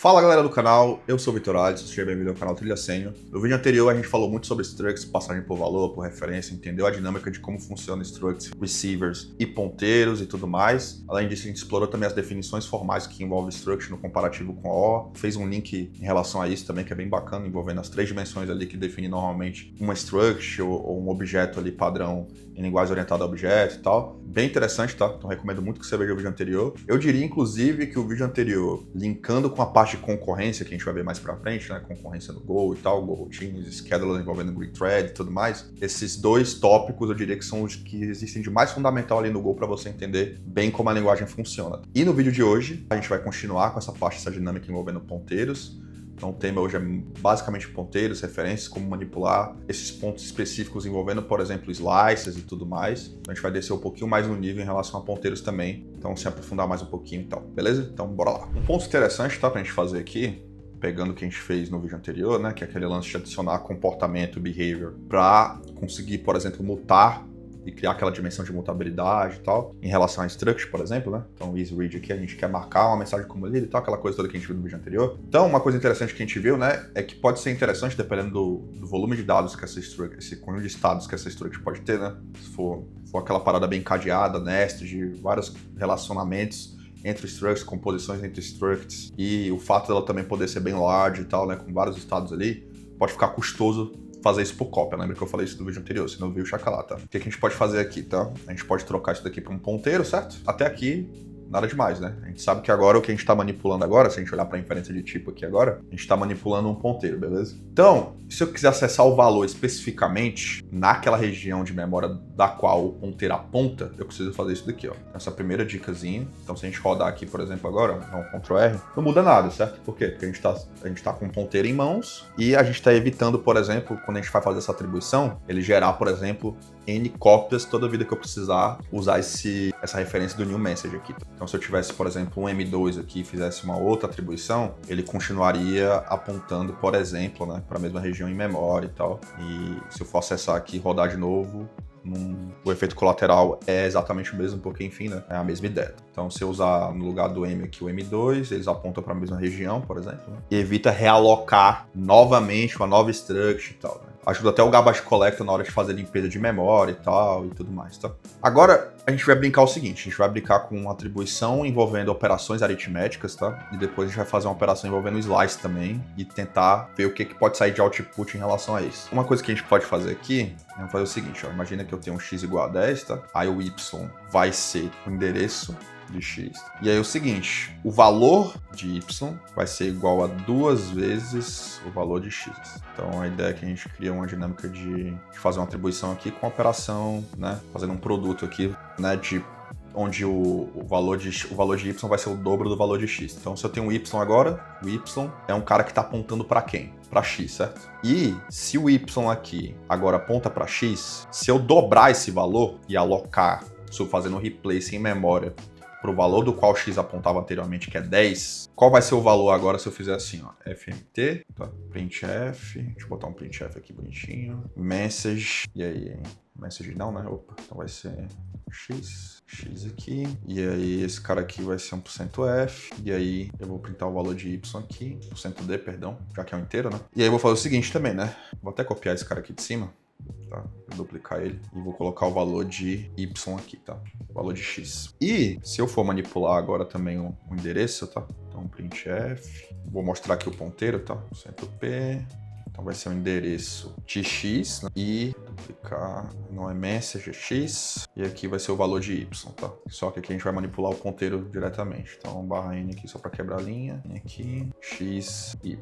Fala galera do canal, eu sou o Vitor Alisson, seja bem-vindo ao canal Trilha Sênior. No vídeo anterior a gente falou muito sobre structs, passagem por valor, por referência, entendeu a dinâmica de como funciona structs, receivers e ponteiros e tudo mais. Além disso a gente explorou também as definições formais que envolvem struct no comparativo com O. Fez um link em relação a isso também que é bem bacana, envolvendo as três dimensões ali que definem normalmente uma struct ou um objeto ali padrão em linguagem orientada a objeto e tal. Bem interessante, tá? Então recomendo muito que você veja o vídeo anterior. Eu diria, inclusive, que o vídeo anterior, linkando com a parte de concorrência, que a gente vai ver mais pra frente, né? Concorrência no Go e tal, Go Routines, Scheduler envolvendo Grid Thread e tudo mais. Esses dois tópicos, eu diria que são os que existem de mais fundamental ali no Go para você entender bem como a linguagem funciona. E no vídeo de hoje, a gente vai continuar com essa parte, essa dinâmica envolvendo ponteiros. Então o tema hoje é basicamente ponteiros, referências, como manipular esses pontos específicos envolvendo, por exemplo, slices e tudo mais. Então a gente vai descer um pouquinho mais no nível em relação a ponteiros também, então se aprofundar mais um pouquinho e tal, beleza? Então bora lá. Um ponto interessante, tá, pra gente fazer aqui, pegando o que a gente fez no vídeo anterior, né, que é aquele lance de adicionar comportamento, behavior, para conseguir, por exemplo, mutar e criar aquela dimensão de mutabilidade e tal, em relação a struct, por exemplo, né? Então, o isRead aqui, a gente quer marcar uma mensagem como lida e tal, aquela coisa toda que a gente viu no vídeo anterior. Então, uma coisa interessante que a gente viu, né, é que pode ser interessante, dependendo do volume de dados que essa struct, esse conjunto de estados que essa struct pode ter, né? Se for aquela parada bem cadeada, nested, de vários relacionamentos entre structs, composições entre structs, e o fato dela também poder ser bem large e tal, né, com vários estados ali, pode ficar custoso fazer isso por cópia. Lembra que eu falei isso no vídeo anterior? Se não viu, checa lá, tá? O que a gente pode fazer aqui, tá? A gente pode trocar isso daqui para um ponteiro, certo? Até aqui, nada demais, né? A gente sabe que agora o que a gente está manipulando agora, se a gente olhar para a inferência de tipo aqui agora, a gente está manipulando um ponteiro, beleza? Então, se eu quiser acessar o valor especificamente naquela região de memória da qual o ponteiro aponta, eu preciso fazer isso daqui, ó. Essa primeira dicasinha. Então, se a gente rodar aqui, por exemplo, agora, dá um Ctrl R, não muda nada, certo? Por quê? Porque a gente tá com um ponteiro em mãos e a gente está evitando, por exemplo, quando a gente vai fazer essa atribuição, ele gerar, por exemplo, N cópias toda vida que eu precisar usar essa referência do new message aqui. Então, se eu tivesse, por exemplo, um M2 aqui e fizesse uma outra atribuição, ele continuaria apontando, por exemplo, né, para a mesma região em memória e tal. E se eu for acessar aqui e rodar de novo, o efeito colateral é exatamente o mesmo, porque, enfim, né, é a mesma ideia. Então, se eu usar no lugar do M aqui o M2, eles apontam para a mesma região, por exemplo, né, e evita realocar novamente uma nova struct e tal, né. Ajuda até o garbage collector na hora de fazer limpeza de memória e tal e tudo mais, tá? Agora, a gente vai brincar o seguinte, a gente vai brincar com uma atribuição envolvendo operações aritméticas, tá? E depois a gente vai fazer uma operação envolvendo slice também e tentar ver o que pode sair de output em relação a isso. Uma coisa que a gente pode fazer aqui, vamos fazer o seguinte, ó, imagina que eu tenho um x igual a 10, tá? Aí o y vai ser o endereço de x. E aí é o seguinte, o valor de y vai ser igual a 2 vezes o valor de x. Então a ideia é que a gente cria uma dinâmica de fazer uma atribuição aqui com a operação, né, fazendo um produto aqui, né, onde o valor de y vai ser o dobro do valor de x. Então se eu tenho um y agora, o y é um cara que está apontando para quem? Para x, certo? E se o y aqui agora aponta para x, se eu dobrar esse valor e alocar, fazendo um replace em memória para o valor do qual x apontava anteriormente, que é 10, qual vai ser o valor agora se eu fizer assim, ó, fmt, tá? Printf, deixa eu botar um printf aqui bonitinho, message, e aí, message não, né? Opa, então vai ser x aqui, e aí esse cara aqui vai ser 1%f, e aí eu vou printar o valor de y aqui, %d, perdão, já que é um inteiro, né? E aí eu vou fazer o seguinte também, né? Vou até copiar esse cara aqui de cima, tá? Vou duplicar ele e vou colocar o valor de y aqui, tá? O valor de x. E se eu for manipular agora também o endereço, tá? Então printf, vou mostrar aqui o ponteiro, tá? %p, então vai ser o endereço de x, né? E duplicar, não é message, é x, e aqui vai ser o valor de y, tá? Só que aqui a gente vai manipular o ponteiro diretamente. Então barra n aqui só para quebrar a linha, e aqui x, y.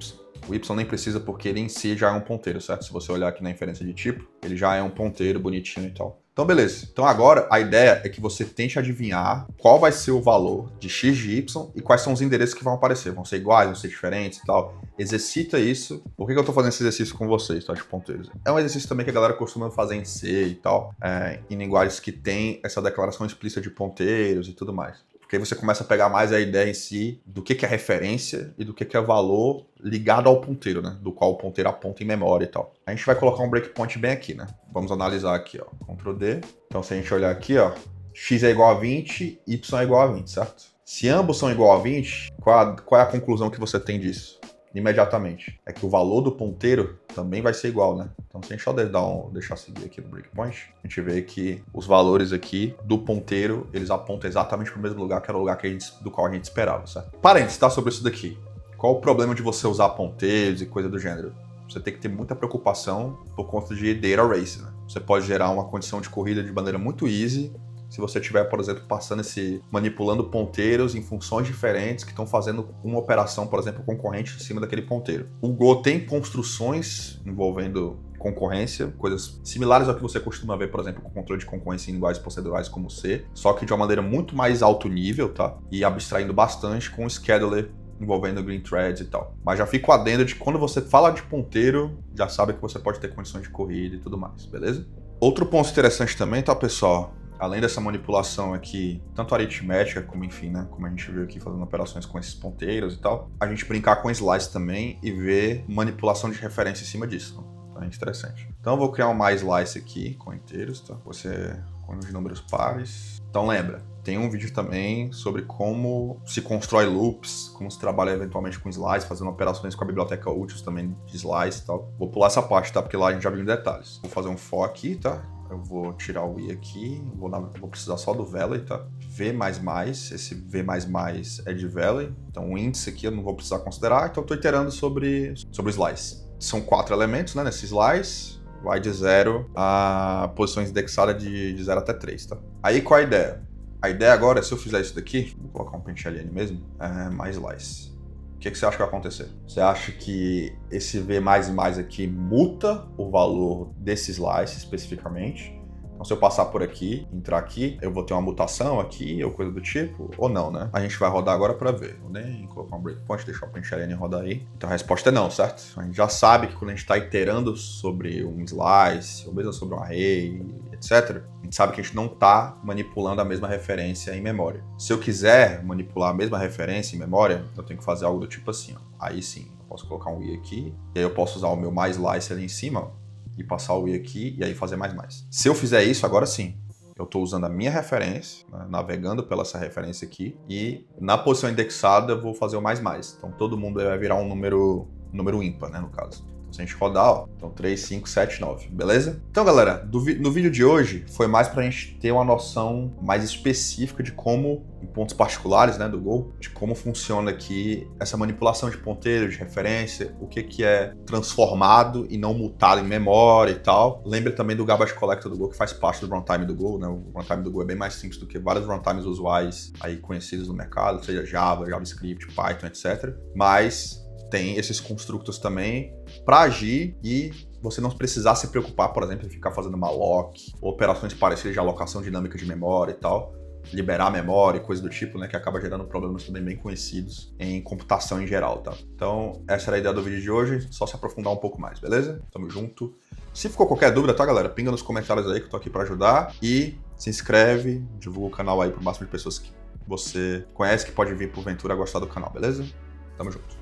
O y nem precisa porque ele em si já é um ponteiro, certo? Se você olhar aqui na inferência de tipo, ele já é um ponteiro bonitinho e tal. Então, beleza. Então, agora, a ideia é que você tente adivinhar qual vai ser o valor de x de y e quais são os endereços que vão aparecer. Vão ser iguais, vão ser diferentes e tal. Exercita isso. Por que eu tô fazendo esse exercício com vocês, tá? De ponteiros. É um exercício também que a galera costuma fazer em C e tal, em linguagens que tem essa declaração explícita de ponteiros e tudo mais. Porque aí você começa a pegar mais a ideia em si do que é referência e do que é valor ligado ao ponteiro, né? Do qual o ponteiro aponta em memória e tal. A gente vai colocar um breakpoint bem aqui, né? Vamos analisar aqui, ó. Ctrl D. Então, se a gente olhar aqui, ó, x é igual a 20, y é igual a 20, certo? Se ambos são igual a 20, qual é a conclusão que você tem disso? Imediatamente. É que o valor do ponteiro também vai ser igual, né? Então, se a gente só deixar seguir aqui no breakpoint, a gente vê que os valores aqui do ponteiro, eles apontam exatamente para o mesmo lugar, que era o lugar do qual a gente esperava, certo? Parênteses, tá? Sobre isso daqui. Qual o problema de você usar ponteiros e coisa do gênero? Você tem que ter muita preocupação por conta de data race, né? Você pode gerar uma condição de corrida de maneira muito easy, se você estiver, por exemplo, manipulando ponteiros em funções diferentes que estão fazendo uma operação, por exemplo, concorrente em cima daquele ponteiro. O Go tem construções envolvendo concorrência, coisas similares ao que você costuma ver, por exemplo, com controle de concorrência em linguagens procedurais como C, só que de uma maneira muito mais alto nível, tá? E abstraindo bastante com o scheduler envolvendo green threads e tal. Mas já fico adendo de que quando você fala de ponteiro, já sabe que você pode ter condições de corrida e tudo mais, beleza? Outro ponto interessante também, tá, pessoal? Além dessa manipulação aqui, tanto aritmética como, enfim, né, como a gente viu aqui fazendo operações com esses ponteiros e tal, a gente brincar com slice também e ver manipulação de referência em cima disso. Então é interessante. Então eu vou criar um mais slice aqui com inteiros, tá? Você com os números pares. Então lembra, tem um vídeo também sobre como se constrói loops, como se trabalha eventualmente com slice, fazendo operações com a biblioteca úteis também de slice e tal. Vou pular essa parte, tá? Porque lá a gente já viu em detalhes. Vou fazer um for aqui, tá? Eu vou tirar o i aqui, vou precisar só do valley, tá? V++, esse V++ é de valley, então o índice aqui eu não vou precisar considerar, então eu tô iterando sobre o slice. São 4 elementos, né, nesse slice, vai de 0 a posições indexadas de 0 até 3, tá? Aí qual a ideia? A ideia agora é, se eu fizer isso daqui, vou colocar um pente-ln mesmo, mais slice. O que você acha que vai acontecer? Você acha que esse V++ aqui muta o valor desse slice especificamente? Então, se eu passar por aqui, entrar aqui, eu vou ter uma mutação aqui ou coisa do tipo? Ou não, né? A gente vai rodar agora para ver. Vou nem colocar um breakpoint, deixar o pente-ln rodar aí. Então, a resposta é não, certo? A gente já sabe que quando a gente está iterando sobre um slice, ou mesmo sobre um array, etc., a gente sabe que a gente não está manipulando a mesma referência em memória. Se eu quiser manipular a mesma referência em memória, eu tenho que fazer algo do tipo assim, ó. Aí sim, eu posso colocar um i aqui, e aí eu posso usar o meu mais slice ali em cima, ó, e passar o i aqui, e aí fazer mais. Se eu fizer isso, agora sim, eu estou usando a minha referência, né, navegando pela essa referência aqui, e na posição indexada eu vou fazer o mais. Então todo mundo vai virar um número ímpar, né, no caso. Se a gente rodar, ó, então 3, 5, 7, 9, beleza? Então, galera, no vídeo de hoje foi mais pra gente ter uma noção mais específica de como, em pontos particulares, né, do Go, de como funciona aqui essa manipulação de ponteiros, de referência, o que é transformado e não mutado em memória e tal. Lembre também do garbage collector do Go, que faz parte do runtime do Go, né? O runtime do Go é bem mais simples do que vários runtimes usuais aí conhecidos no mercado, seja Java, JavaScript, Python, etc. Mas tem esses construtos também para agir e você não precisar se preocupar, por exemplo, em ficar fazendo malloc, ou operações parecidas de alocação dinâmica de memória e tal, liberar memória e coisa do tipo, né, que acaba gerando problemas também bem conhecidos em computação em geral, tá? Então, essa era a ideia do vídeo de hoje, só se aprofundar um pouco mais, beleza? Tamo junto. Se ficou qualquer dúvida, tá, galera? Pinga nos comentários aí que eu tô aqui para ajudar e se inscreve, divulga o canal aí pro máximo de pessoas que você conhece que pode vir porventura gostar do canal, beleza? Tamo junto.